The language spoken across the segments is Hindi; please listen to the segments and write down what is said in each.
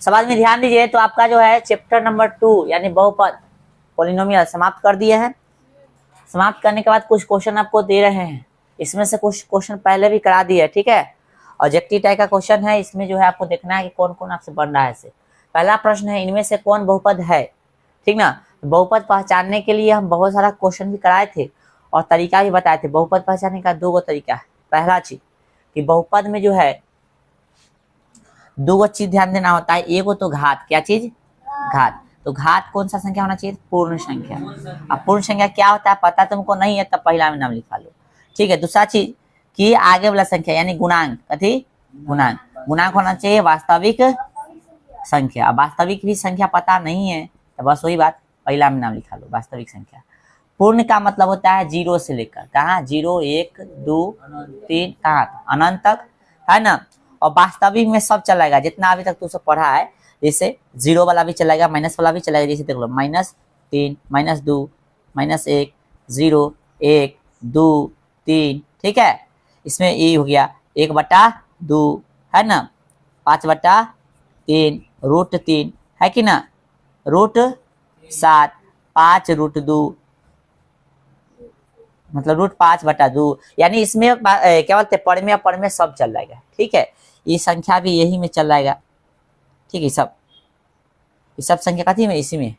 सवाल में ध्यान दीजिए। तो आपका जो है चैप्टर नंबर 2 यानी बहुपद पॉलिनोमियल समाप्त कर दिए हैं। समाप्त करने के बाद कुछ क्वेश्चन आपको दे रहे हैं, इसमें से कुछ क्वेश्चन पहले भी करा दिए, ठीक है। ऑब्जेक्टिव टाइप का क्वेश्चन है, इसमें जो है आपको देखना है कि कौन कौन आपसे बन रहा है। से पहला प्रश्न है, इनमें से कौन बहुपद है, ठीक ना। बहुपद पहचानने के लिए हम बहुत सारा क्वेश्चन भी कराए थे और तरीका भी बताए थे। बहुपद पहचानने का 2 तरीका है। पहला चीज कि बहुपद में जो है 2 चीज ध्यान देना होता है। एक तो घात, क्या चीज, घात। तो घात कौन सा संख्या होना चाहिए, पूर्ण संख्या। अब पूर्ण संख्या क्या होता है पता तुमको नहीं है तब पहला में नाम लिखा लो, ठीक है। दूसरा चीज कि आगे वाला संख्या यानी गुणांक, कथी, गुणांक। गुणांक होना चाहिए वास्तविक संख्या। वास्तविक भी संख्या पता नहीं है तो बस वही बात, पहला में नाम लिखा लो, वास्तविक संख्या। पूर्ण का मतलब होता है 0 से लेकर कहाँ, 0 1 2 3 कहाँ अनंत तक, है ना। और वास्तविक में सब चलेगा जितना अभी तक तू सब पढ़ा है। जैसे 0 वाला भी चलेगा, माइनस वाला भी चलेगा। जैसे देख लो -3 -2 -1 0 1 2 3, ठीक है। इसमें ये हो गया 1/2 है ना, 5/3 √3 है कि ना, √7 5√2 मतलब √5/2 यानी इसमें क्या बोलते हैं पढ़ में सब चल जाएगा, ठीक है। ये संख्या भी यही में चल जाएगा, ठीक है। ये सब संख्या कथी में, इसी में।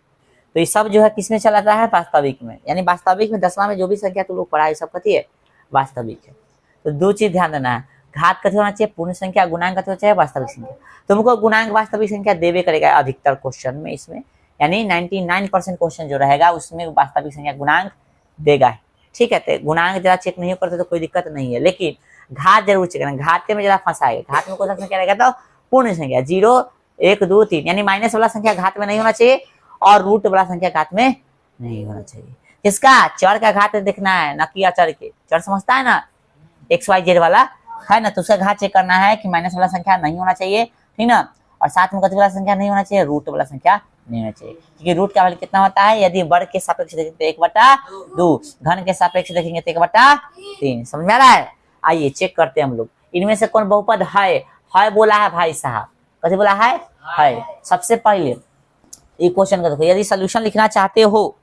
तो ये सब जो है किस में चला रहा है, वास्तविक में। यानी वास्तविक में 10वां में जो भी संख्या तुम लोग पढ़ा है सब कथी है, वास्तविक है। तो 2 चीज ध्यान देना है, घात कथी होना चाहिए, पूर्ण संख्या। गुणांक कथी होना चाहिए, वास्तविक संख्या। तुमको गुणांक वास्तविक संख्या देवे करेगा अधिकतर क्वेश्चन में इसमें, यानी 99% क्वेश्चन जो रहेगा उसमें वास्तविक संख्या गुणांक देगा, ठीक है। तो गुणांक जरा चेक नहीं करते तो कोई दिक्कत नहीं है, लेकिन घात जरूर चेक करना। घात में जरा फंसाएगा। घात में कौन सा संख्या रहेगा, तो पूर्ण संख्या 0 1 2 3 यानी माइनस वाला संख्या घात में नहीं होना चाहिए और रूट वाला संख्या घात में नहीं होना चाहिए। किसका, चर का घात देखना है, ना कि अचर के। चर समझता है ना, XYZ वाला है ना, तो उसका घात चेक करना है कि माइनस वाला संख्या नहीं होना चाहिए, ठीक ना। और साथ में कथी वाला संख्या नहीं होना चाहिए, रूट वाला संख्या नहीं होना चाहिए। क्योंकि रूट का वैल्यू कितना होता है, यदि वर्ग के सापेक्ष देखेंगे तो 1/2, घन के सापेक्ष देखेंगे तो 1/3। समझ में आ रहा है। आइए चेक करते हैं हम लोग, इनमें से कौन बहुपद है बोला है भाई साहब, कथी बोला है। सबसे पहले ये क्वेश्चन का देखो, यदि सोल्यूशन लिखना चाहते हो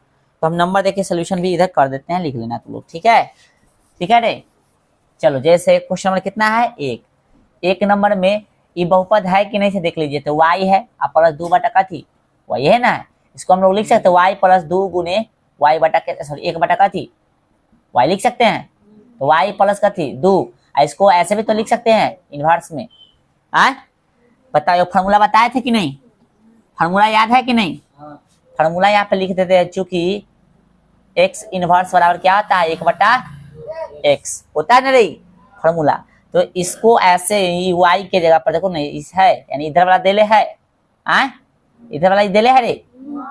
तो हम नंबर देके सोल्यूशन भी इधर कर देते हैं, लिख लेना तुम लोग, ठीक है, ठीक है रे। चलो जैसे क्वेश्चन नंबर कितना है, 1 नंबर में ये बहुपद है कि नहीं से देख लीजिए। तो y है और प्लस 2/कथी y है ना, इसको हम लोग लिख सकते हैं y + 2 गुने y बटा के सॉरी 1/कथी y लिख सकते हैं। तो y प्लस कथी 2, इसको ऐसे भी तो लिख सकते हैं इनवर्स में। बताओ फॉर्मूला बताए थे कि नहीं, फॉर्मूला याद है कि नहीं। फॉर्मूला यहाँ पे लिख देते हैं, चूंकि x इनवर्स बराबर क्या होता है 1/x होता है ना रे फॉर्मूला। तो इसको ऐसे ही y के जगह पर देखो नहीं इस है, यानी इधर वाला देले है, इधर वाला देले है रे,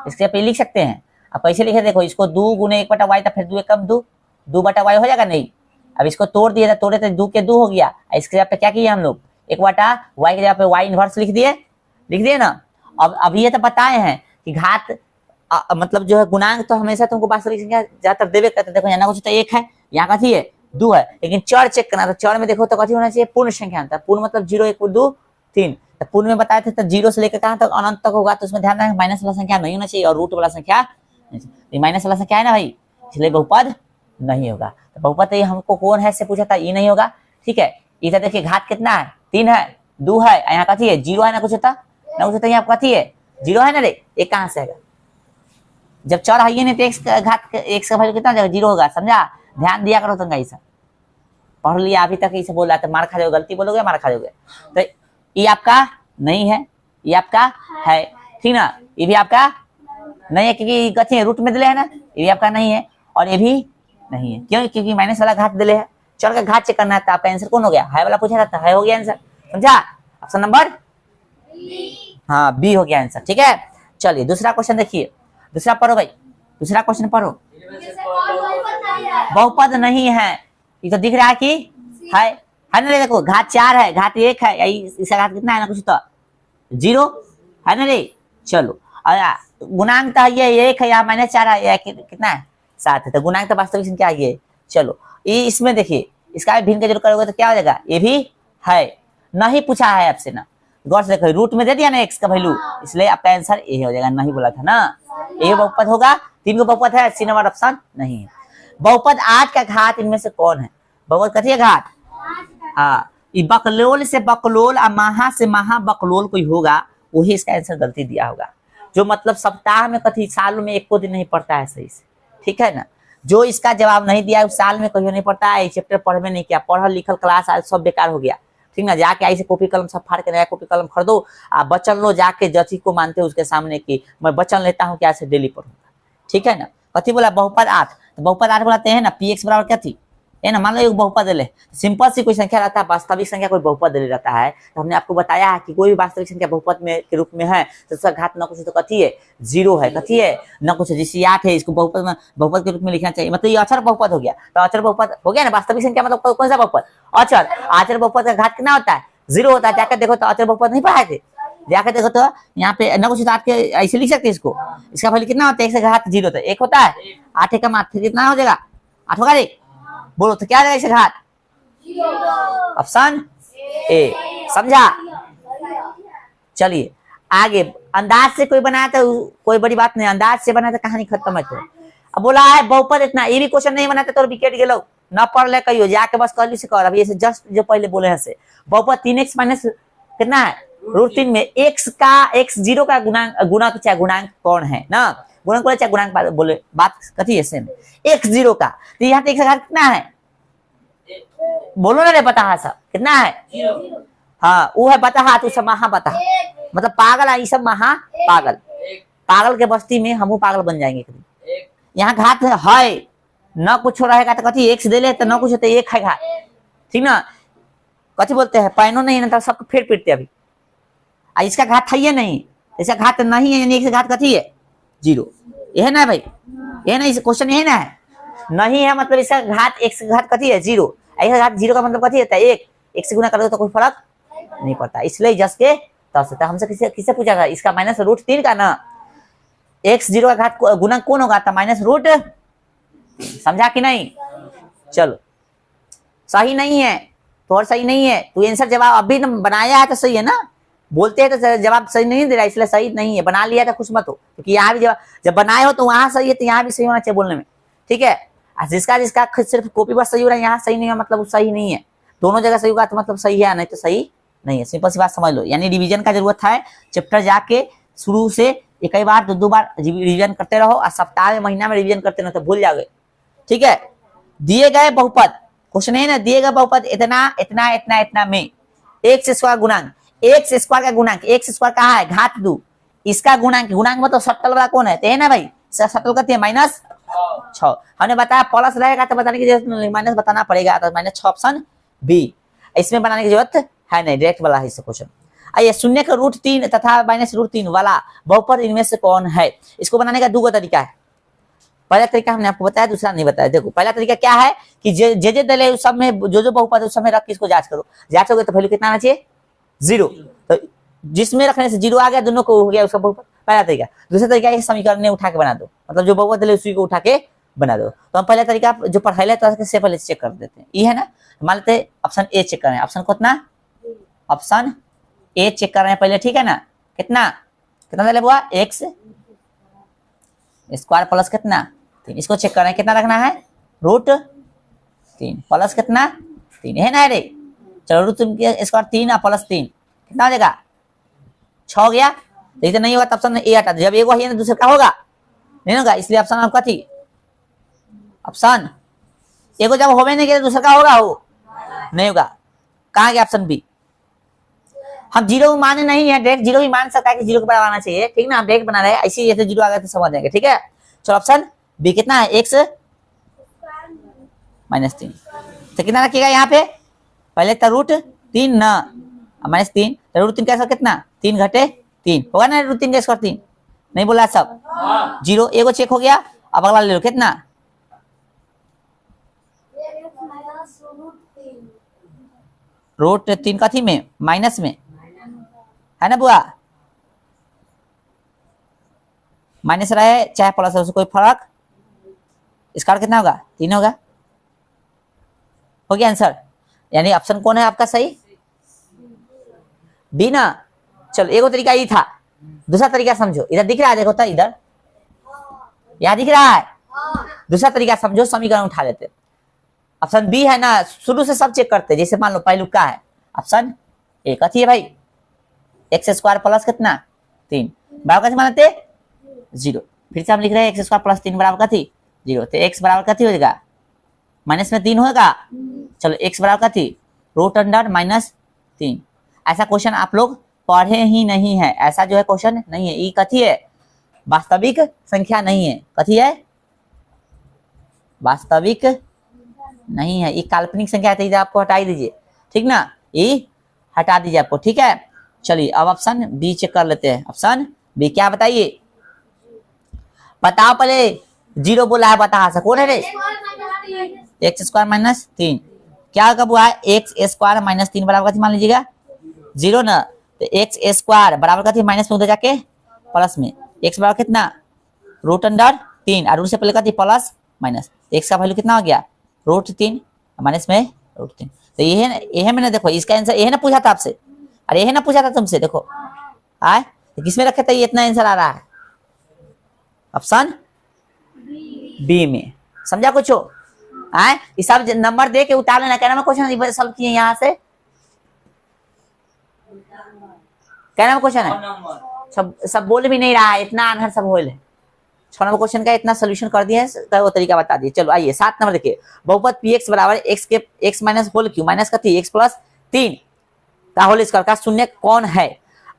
इसके पे लिख सकते हैं। अब कैसे लिखे देखो, इसको 2 गुने 1/y था, फिर 2 कम 2/y हो जाएगा नहीं। अब इसको तोड़ दिए, तोड़े तो 2 के 2 हो गया। इसके जगह पे क्या किया हम लोग, 1/y के जगह पे y इनवर्स लिख दिए ना। अब अभी ये तो बताए हैं कि घात मतलब जो है गुणांक तो हमेशा तुमको वास्तविक संख्या ज्यादातर देवे करते। देखो यहाँ कुछ तो 1 है, यहाँ कथी है 2 है, लेकिन चर चेक करना। तो चर में देखो तो कथी होना चाहिए, पूर्ण संख्या होता है। पूर्ण मतलब 0 1 2 3। तो पूर्ण में बताए थे तो 0 से लेकर कहाँ तक अनंत तक होगा। तो उसमें ध्यान रखना माइनस वाला संख्या नहीं होना चाहिए और रूट वाला संख्या, माइनस वाला संख्या है ना भाई, इसलिए बहुपद नहीं होगा। तो बहुपद ये हमको कौन है से पूछा था, ये नहीं होगा, ठीक है। इधर देखिए घात कितना है, 3 है, 2 है, यहाँ कथी है 0 है ना, कुछ होता ना कुछ होता, यहाँ कथी है 0 है ना रे, एक कहाँ से आएगा। जब चर है नहीं तो x का घात x का वैल्यू कितना जाएगा 0 होगा, समझा। ध्यान दिया करो तुम ऐसा पढ़ लिया अभी तक ऐसे बोल रहा था, मार खा जाओगे, गलती बोलोगे मार खा जाओगे। तो ये आपका नहीं है, ये आपका है, ठीक ना। ये भी आपका नहीं है क्योंकि कथी है रूट में दिले है ना, ये भी आपका नहीं है और ये भी नहीं है। क्यों, क्योंकि माइनस वाला घात दिले है। चर का घात चेक करना है, आपका आंसर कौन हो गया, है वाला पूछा था, है हो गया आंसर, समझा। ऑप्शन नंबर हाँ बी हो गया आंसर, ठीक है। चलिए दूसरा क्वेश्चन देखिए, दूसरा पढ़ो भाई, दूसरा क्वेश्चन पढ़ो। बहुपद नहीं है, ये तो दिख रहा है कि है ना रे। देखो घात 4 है, घात 1 है, इसका घात कितना है ना, कुछ तो 0 है ना रे। चलो गुणांक तो ये 1 है, यहाँ -4 है, कितना है 7 है। तो गुणांक तो वास्तविक संख्या है। चलो ये इसमें देखिए, इसका भी भिन्न का जोड़ करोगे तो क्या हो जाएगा, ये भी है, नहीं पूछा है आपसे ना। गौर से देखो रूट में दे दिया ना x का वैल्यू, इसलिए आपका आंसर ए हो जाएगा, नहीं बोला था ना ए बहुपद होगा। 3 को बहुपद है, सी नंबर ऑप्शन नहीं है। बहुपद 8 का घात इनमें से कौन है? बहुपद कथी है घात? हाँ, बकलोल से बकलोल और महा से महा बकलोल कोई होगा, वही इसका आंसर गलती दिया होगा। जो मतलब सप्ताह में कथी साल में एक को दिन नहीं पढ़ता है सही से, ठीक है ना। जो इसका जवाब नहीं दिया उस साल में कहीं नहीं पढ़ता है, चैप्टर पढ़ में नहीं किया, पढ़ल लिखल क्लास आज सब बेकार हो गया, ठीक ना। जाके ऐसे कॉपी कलम सब फाड़ के नया कॉपी कलम खरीदो, आप वचन लो जाके जथी को मानते हो उसके सामने की मैं वचन लेता हूँ क्या से डेली पढ़ूंगा, ठीक है ना। कथी बोला? बहुपद 8, तो बहुपद 8 बोलाते हैं ना पी एक्स बराबर क्या थी, है ना। मान लो एक बहुपद ले, सिंपल सी कोई संख्या रहता है, वास्तविक संख्या कोई बहुपद ले रहता है, तो हमने आपको बताया है कि कोई भी वास्तविक संख्या बहुपद में के रूप में है तो उसका घात न कुछ तो कथी है? 0 है। कथी है? न कुछ है। जैसे 8 है, इसको बहुपद में बहुपद के रूप में लिखना चाहिए, मतलब ये अचर बहुपद हो गया, तो अचर बहुपद हो गया ना। वास्तविक संख्या मतलब कौन सा बहुपद? अचर। अचर बहुपद का घात कितना होता है? 0 होता है। जाकर देखो तो अचर बहुपद नहीं पढ़ाए थे, जाकर देखो तो यहाँ पे न कुछ आपके ऐसे लिख सकते इसको, इसका वैल्यू कितना होता है? 1 से घात 0 होता है, 1 होता है। 8 का मात्र कितना हो जाएगा? 8 होगा रे, बोलो तो क्या जाएगा इससे घात? ऑप्शन ए, समझा। चलिए आगे, अंदाज से कोई बनाया तो कोई बड़ी बात नहीं, अंदाज से बनाया तो कहानी खत्म है। तो अब बोला है बहुपद इतना, ये भी क्वेश्चन नहीं बनाते तो विकेट गेलो ना पढ़ ले कहियो, जाके बस कर ली से कर। अब ये जस्ट जो पहले बोले हैं से बहुपद 3x माइनस कितना है? √3 में x का x0 का गुणक चाहे गुणांक कौन है ना, गुणक बोले चाहे गुणांक बोले, बात कथी है सेम। x0 का, तो यहाँ पे x का घात कितना है? बोलो ना रे, बता सब कितना है? हाँ वो है बता हाथ, सब महा बता, मतलब पागल है, सब महा पागल। पागल के बस्ती में हम पागल बन जाएंगे। यहाँ घात है, न कुछ रहेगा तो कथी x दे ले, तो न कुछ होते 1 है घात, ठीक ना। कथी बोलते हैं? पैनो नहीं है ना, सबको फेर पीटते अभी। इसका घात है नहीं, इसका घात नहीं है, यानी घात कथी है? 0। यह ना भाई, यह ना, इस क्वेश्चन यही ना है, नहीं है मतलब इसका घात x का घात कथी है? 0। इसका घात 0 का मतलब कथी होता है? 1 से गुना करोगे तो कोई फर्क नहीं पड़ता, इसलिए जस के तस होता है। हमसे किससे पूछा था? इसका माइनस √3 का ना, x0 का घात गुना कौन होगा? था -√, समझा कि नहीं? चलो सही नहीं है तो, और सही नहीं है तो आंसर जवाब अभी बनाया है तो सही है ना, बोलते हैं तो जवाब सही नहीं दे रहा, इसलिए सही नहीं है। बना लिया था खुश मत हो, क्योंकि यहाँ भी जब बनाए हो तो वहां सही है, तो यहाँ भी सही होना चाहिए बोलने में, ठीक है। जिसका जिसका सिर्फ कॉपी पर सही हो रहा है, यहाँ सही नहीं है मतलब सही नहीं है, दोनों जगह सही होगा तो मतलब सही है, नहीं तो सही नहीं है। सिंपल सी बात समझ लो, यानी रिवीजन का जरूरत है। चैप्टर जाके शुरू से एक बार 2 बार रिवीजन करते रहो, और सप्ताह में महीना में रिवीजन करते रहो तो भूल जाओगे, ठीक है। दिए गए बहुपद, क्वेश्चन है ना, दिए गए बहुपद इतना इतना इतना इतना में x² गुणांक, x² का गुणांक, x² कहाँ है? घात 2, इसका गुणांक, गुणांक मतलब शटल वाला कौन है? तो है ना भाई, शटल कहते हैं -6। हमने बताया प्लस रहेगा तो बताने की जरूरत नहीं, माइनस बताना पड़ेगा, तो -6 ऑप्शन बी। इसमें बनाने की जरूरत है नहीं, डायरेक्ट वाला है इससे क्वेश्चन। आइए, शून्य का √3 तथा -√3 वाला बहुपद इनमें से कौन है? इसको बनाने का 2 तरीका है। पहला तरीका हमने आपको बताया, दूसरा नहीं बताया। देखो पहला तरीका क्या है कि जे दले उस सब में जो बहुपद है उस समय रख के इसको जांच करो, जांचोगे तो वैल्यू कितना आना चाहिए? 0। तो जिसमें रखने से 0 आ गया, दोनों को हो गया उसका बहुपद, पहला तरीका। दूसरा तरीका है समीकरण उठा के बना दो, मतलब जो बहुपद दले उसी को उठा के बना दो। तो हम पहला तरीका जो पढ़ाई तो से पहले चेक कर देते हैं, ये है ना। मान लेते ऑप्शन ए चेक कर रहे हैं, ऑप्शन कितना? ऑप्शन ए चेक कर रहे हैं पहले, ठीक है ना। कितना कितना दले हुआ? x² प्लस कितना? 3। इसको चेक कर रहे हैं, कितना रखना है? √3 प्लस कितना? 3, है ना रे। चलो √3 के स्क्वायर 3 और प्लस 3 कितना हो जाएगा? 6 हो गया। तो इतना नहीं होगा तो ऑप्शन ए हटा दो, जब एक है तो दूसरा क्या होगा? नहीं होगा, इसलिए ऑप्शन आपका थी ऑप्शन एगो जब होवे नहीं गया दूसरा का होगा? हो नहीं होगा। कहाँ गया ऑप्शन बी? हम 0 माने नहीं है, डायरेक्ट 0 ही मान सकता है कि 0 के बराबर आना चाहिए, ठीक ना। हम डायरेक्ट बना रहे हैं, ऐसे जैसे 0 आ गया तो समझ जाएंगे, ठीक है। चलो ऑप्शन बी कितना है? x -3। तो कितना रखिएगा यहाँ पे? पहले तो √3 ना -3, तो √3 का कितना? 3 घटे 3 होगा ना, √3 का स्क्वायर 3। नहीं बोला सब? 0 एगो चेक हो गया। अब अगला ले लो, कितना? √3 का थी में माइनस में, है ना बुआ? माइनस रहे चाहे प्लस रहे, कोई फर्क? इसका कितना होगा? 3 होगा। हो गया आंसर, यानी ऑप्शन कौन है आपका सही? बी ना। चलो एक तरीका ये था, दूसरा तरीका समझो, इधर दिख रहा है, देखो तो इधर यहाँ दिख रहा है। दूसरा तरीका समझो, समीकरण उठा लेते। ऑप्शन बी है ना, शुरू से सब चेक करते, जैसे मान लो पहलू का है ऑप्शन ए कथी है भाई, एक्स स्क्वायर प्लस कितना 3 बराबर कथी मानते 0। फिर से हम लिख रहे हैं एक्स स्क्वायर प्लस 3 बराबर कथी 0, तो एक्स बराबर कथी हो जाएगा माइनस में 3 होगा। चलो एक्स बराबर कथी रूट अंडर -3। ऐसा क्वेश्चन आप लोग पढ़े ही नहीं है, ऐसा जो है क्वेश्चन नहीं है। ये कथी है वास्तविक संख्या नहीं है, कथी है वास्तविक नहीं है, ये काल्पनिक संख्या है, तो आपको हटा दीजिए, ठीक ना, ये हटा दीजिए आपको, ठीक है। चलिए अब ऑप्शन बी चेक कर लेते हैं। ऑप्शन बी क्या बताइए, बताओ पहले, 0 बोला है, बता सको रे एक्स स्क्वायर -3 क्या कब हुआ है, एक्स स्क्वायर -3 बराबर कथी मान लीजिएगा 0 ना, तो एक्स स्क्वायर बराबर कथी माइनस में उधर जाके प्लस में, एक्स बराबर कितना रूट अंडर 3 और रूट से पहले कथी प्लस माइनस, एक्स का वैल्यू कितना हो गया √3 माइनस में √3। तो ये है मैंने देखो इसका आंसर ये है ना पूछा था आपसे, अरे ये है ना पूछा था तुमसे, देखो आए तो किसमें रखे थे, ये इतना आंसर आ रहा है ऑप्शन बी में, समझा कुछ हो आए। ये सब नंबर दे के उतार लेना, कहना मैं क्वेश्चन सॉल्व किए यहाँ से, कहना मैं क्वेश्चन है, सब बोल भी नहीं रहा है, इतना अनहर सब होल है। 6 नंबर क्वेश्चन का इतना सोल्यूशन कर दिया है, वो तरीका बता दिए। चलो आइए 7 नंबर देखिए, बहुपद px बराबर x के x minus whole cube minus कथी x प्लस 3 का होल स्क्वायर का शून्य कौन है।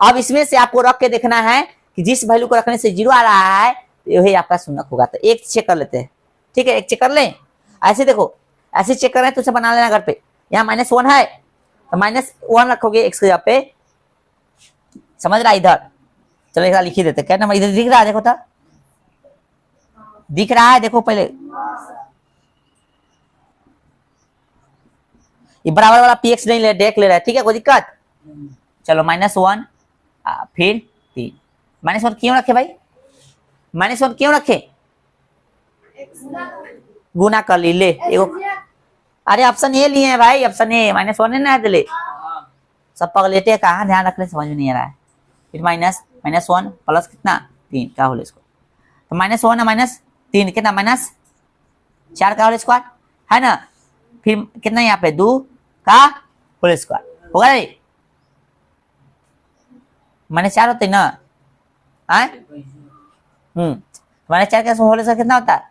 अब इसमें से आपको रख के देखना है कि जिस वैल्यू को रखने से 0 आ रहा है यही आपका शून्य होगा। तो एक चेक कर लेते हैं, ठीक है, एक चेक कर लें। ऐसे देखो, ऐसे चेक कर रहे हैं तो उसे बना लेना घर पे। यहाँ -1 है तो -1 रखोगे x के जगह पे, समझ रहा है इधर। चलो एक लिख ही देते, क्या नंबर इधर दिख रहा है, देखो तो दिख रहा है, देखो पहले ये बराबर वाला px नहीं ले देख ले रहा है, ठीक है, कोई दिक्कत। चलो -1 फिर 3, -1 क्यों रखे भाई, -1 क्यों रखे, गुना कर ली ले एगो, अरे ऑप्शन ए लिए हैं भाई, ऑप्शन ए -1 है ना, ले सब पगलेटे कहाँ ध्यान रखने समझ में नहीं आ रहा है। फिर -1 प्लस कितना 3 का होल स्क्वायर, तो -1 -3 कितना -4 का होल स्क्वायर है ना, फिर कितना यहाँ पे 2 का होल स्क्वायर होगा रे, -4 होते ना आए, -4 का होल स्क्वायर कितना होता है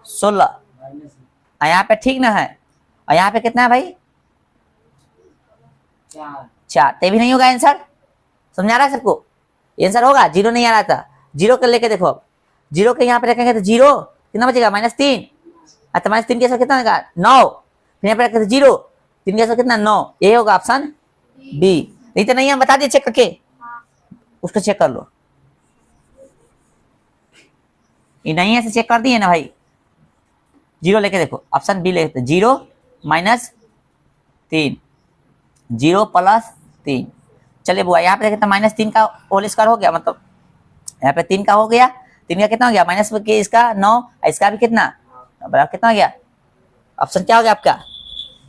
16। यहाँ पे ठीक ना है, और यहाँ पे कितना है भाई 4, ते भी नहीं होगा आंसर, समझा रहा है सबको, आंसर होगा 0 नहीं आ रहा था, 0 कर लेके देखो, 0 के यहाँ पे रखेंगे तो 0 कितना बचेगा -3, तो -3 के साथ कितना होगा 9, फिर यहाँ पे रखेंगे 0 3 के साथ कितना 9, ये होगा ऑप्शन बी। नहीं तो नहीं हम बता दिए चेक करके, उसको चेक कर लो, ये नहीं है चेक कर दिए ना भाई, 0 लेके देखो, ऑप्शन बी लेते 0 -3 0 प्लस 3। चलिए बुआ यहाँ पे कितना -3 का होल स्क्वायर हो गया, मतलब यहाँ पे 3 का हो गया, 3 का कितना हो गया माइनस के इसका 9, इसका भी कितना बराबर कितना हो गया, ऑप्शन क्या हो गया आपका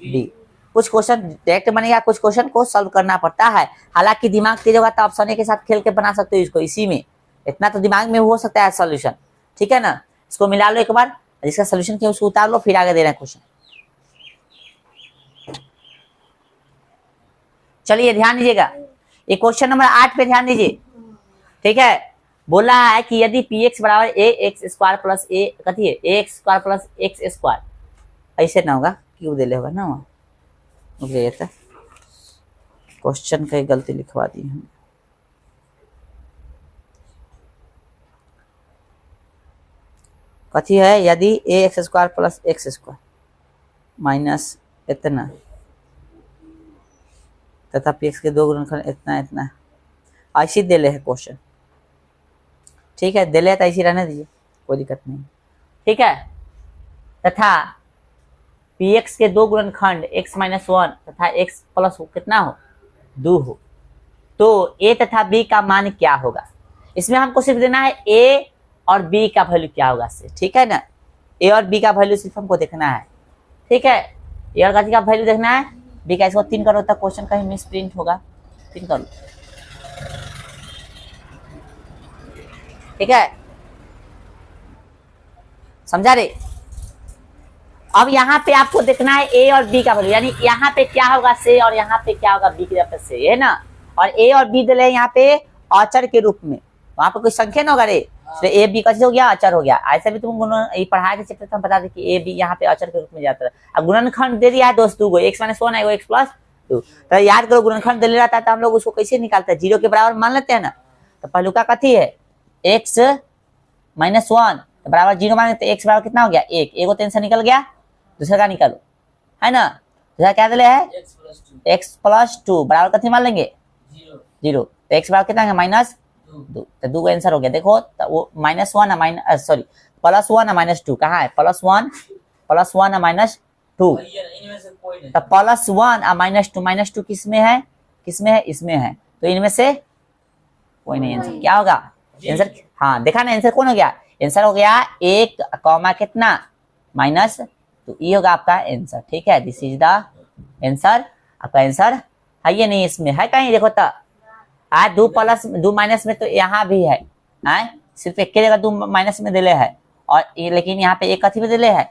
बी। कुछ क्वेश्चन डायरेक्ट बनेगा, कुछ क्वेश्चन को सॉल्व करना पड़ता है, हालांकि दिमाग तेज होगा तो ऑप्शन ए के साथ खेल के बना सकते हो इसको, इसी में इतना तो दिमाग में हो सकता है सोल्यूशन, ठीक है ना। इसको मिला लो एक बार, जिसका सोल्यूशन किया उसको उतार लो, फिर आगे दे रहे हैं क्वेश्चन। चलिए ध्यान दीजिएगा, ये क्वेश्चन नंबर 8 पे ध्यान दीजिए, ठीक है। बोला है कि यदि px बराबर ax स्क्वायर प्लस a कथी है ax square plus x square, ऐसे ना होगा क्यों दे ले होगा ना, वहाँ क्वेश्चन का गलती लिखवा दी है, कथी है यदि ax square plus x square minus इतना तथा px के 2 गुणनखंड इतना इतना, ऐसी दे ले है क्वेश्चन, ठीक है, दे ले तो ऐसी रहने दीजिए, कोई दिक्कत नहीं, ठीक है। तथा px के 2 गुणनखंड x -1 तथा x प्लस कितना हो 2 हो, तो a तथा b का मान क्या होगा। इसमें हमको सिर्फ देना है a और b का वैल्यू क्या होगा, ठीक है ना, a और b का वैल्यू सिर्फ हमको देखना है, ठीक है, a और b का वैल्यू देखना है, b का इसको 3 करो तो क्वेश्चन कहीं मिस प्रिंट होगा, 3 करो ठीक है, समझा रे। अब यहाँ पे आपको देखना है ए और बी का वैल्यू, यानी यहाँ पे क्या होगा से और यहाँ पे क्या होगा बी की तरफ से, है ना। और ए और बी दिले यहाँ पे अचर के रूप में, वहां पे कोई संख्या ना होगा रे, इसलिए ए बी कैसे हो गया, अचर हो गया। ऐसे भी तुम पढ़ाए के चैप्टर हम बता दें कि ए बी यहाँ पे अचर के रूप में जाता है। अब गुणनखंड दे दिया है दोस्त दो, एक्स माइनस वन है, एक्स प्लस टू, तो याद करो गुणनखंड दे रहता है तो हम लोग उसको कैसे निकालते हैं, जीरो के बराबर मान लेते हैं ना। तो पहलू का कथी है, एक्स माइनस वन बराबर जीरो मान लेते, एक्स बराबर कितना हो गया, एक, एगो टेंशन निकल गया, दूसरा का निकालो, है ना। दूसरा क्या दिले है, एक्स प्लस टू बराबर कथी मान लेंगे, जीरो। तो एक्स बराबर कितना है, माइनस दो, तो दो का आंसर हो गया। देखो तो वो माइनस वन है, माइनस सॉरी प्लस वन है माइनस टू, कहाँ है, प्लस वन है माइनस टू, तो प्लस वन और माइनस टू किसमें है, इसमें है, तो इनमें से कोई नहीं। आंसर क्या होगा, आंसर हाँ देखा ना, आंसर कौन हो गया, आंसर हो गया एक कॉमा कितना माइनस, तो ये होगा आपका आंसर। ठीक है, दिस इज द आंसर, आपका आंसर है ये नहीं, इसमें है कहीं, देखो तो आज दो प्लस दो माइनस में तो यहाँ भी है, सिर्फ एक जगह दो माइनस में दिले है, और ये लेकिन यहाँ पे एक कथी में दिले है,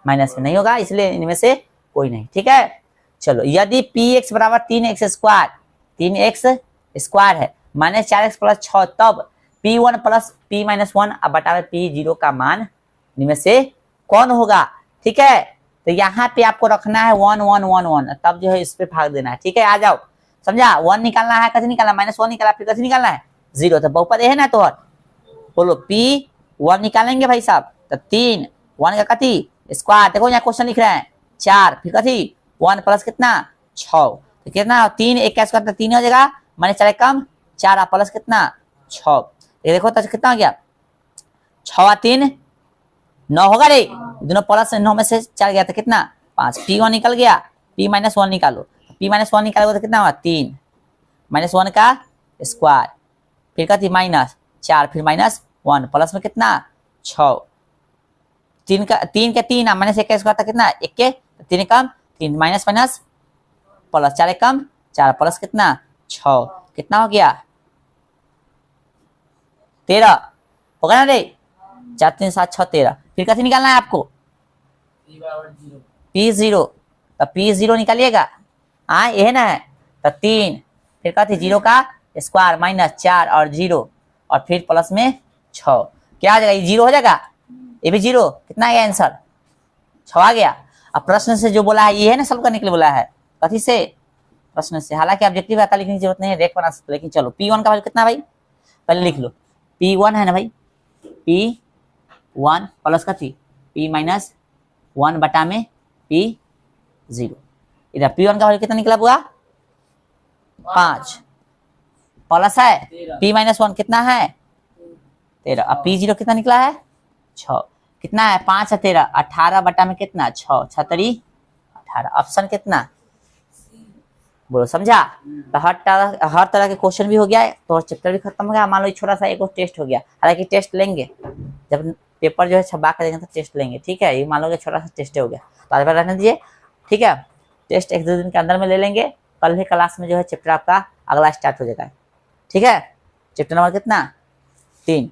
माइनस में नहीं होगा, इसलिए इनमें से कोई नहीं। ठीक है, चलो यदि पी एक्स बराबर 3x स्क्वायर है माइनस 4x प्लस 6, तब P1 प्लस P माइनस 1 अब बटा P0 का मान इनमें से कौन होगा। ठीक है, तो यहाँ पे आपको रखना है 1 1 1 1, तब जो है इस पे भाग देना है। ठीक है, आ जाओ, समझा, 1 निकालना है, कथी निकालना, -1 निकाला, फिर कथी निकालना है, 0, तो बहुपद है ना, तो बोलो P1 निकालेंगे भाई साहब, तो 3 1 का कथी स्क्वायर, देखो यहाँ क्वेश्चन लिख रहे हैं 4, फिर कथी 1 प्लस कितना 6, तो कितना 3, एक का स्क्वायर तो 3 हो जाएगा, माइनस 4 कम 4 प्लस कितना 6, ये देखो तो कितना हो गया 6 3 9 होगा रे, दोनों प्लस 9 में से 4 गया तो कितना 5, P1 निकल गया, P माइनस 1 निकालो, P माइनस 1 निकालोगे तो कितना होगा 3 माइनस 1 का स्क्वायर, फिर कथी माइनस 4, फिर माइनस 1 प्लस में कितना 6, 3 का 3 माइनस 1 का स्क्वायर था कितना 1 के, 3 कम 3 माइनस माइनस प्लस 4 कम 4 प्लस कितना 6, कितना हो गया 13 होगा ना रे, 4 3 7 6 13, फिर कैसे निकालना है आपको P0, तो P0 निकालिएगा, हाँ ये है ना, तो 3 फिर कहती 0 का स्क्वायर माइनस 4 और 0 और फिर प्लस में 6, क्या आ जाएगा, ये 0 हो जाएगा, ये भी 0, कितना आ गया आंसर 6 आ गया। अब प्रश्न से जो बोला है ये है ना, सॉल्व करने के लिए बोला है, कथी से, प्रश्न से, हालांकि ऑब्जेक्टिव आता लिखने की जरूरत नहीं है, देख बना सकते, लेकिन चलो P1 का वैल्यू कितना भाई, पहले लिख लो, P1 है ना भाई, P1 प्लस कथी P माइनस 1 बटा में P0, इधर P1 का वैल्यू कितना निकला हुआ 5 प्लस है P माइनस 1 कितना है 13, अब P0 कितना निकला है 6, कितना है 5 है 13, 18 बटा में कितना 6 6 3 18, ऑप्शन कितना बोलो, समझा। तो हर तरह के क्वेश्चन भी हो गया है, तो चैप्टर भी खत्म हो गया, मान लो छोटा सा एक टेस्ट हो गया, हालांकि टेस्ट लेंगे जब पेपर जो है छपा कर देंगे तो टेस्ट लेंगे। ठीक है, ये मान लो कि छोटा सा टेस्ट हो गया, तो आज रहने दीजिए। ठीक है, टेस्ट 1-2 दिन के अंदर में ले लेंगे, कल ही क्लास में जो है चैप्टर आपका अगला स्टार्ट हो जाएगा। ठीक है, चैप्टर नंबर कितना 3।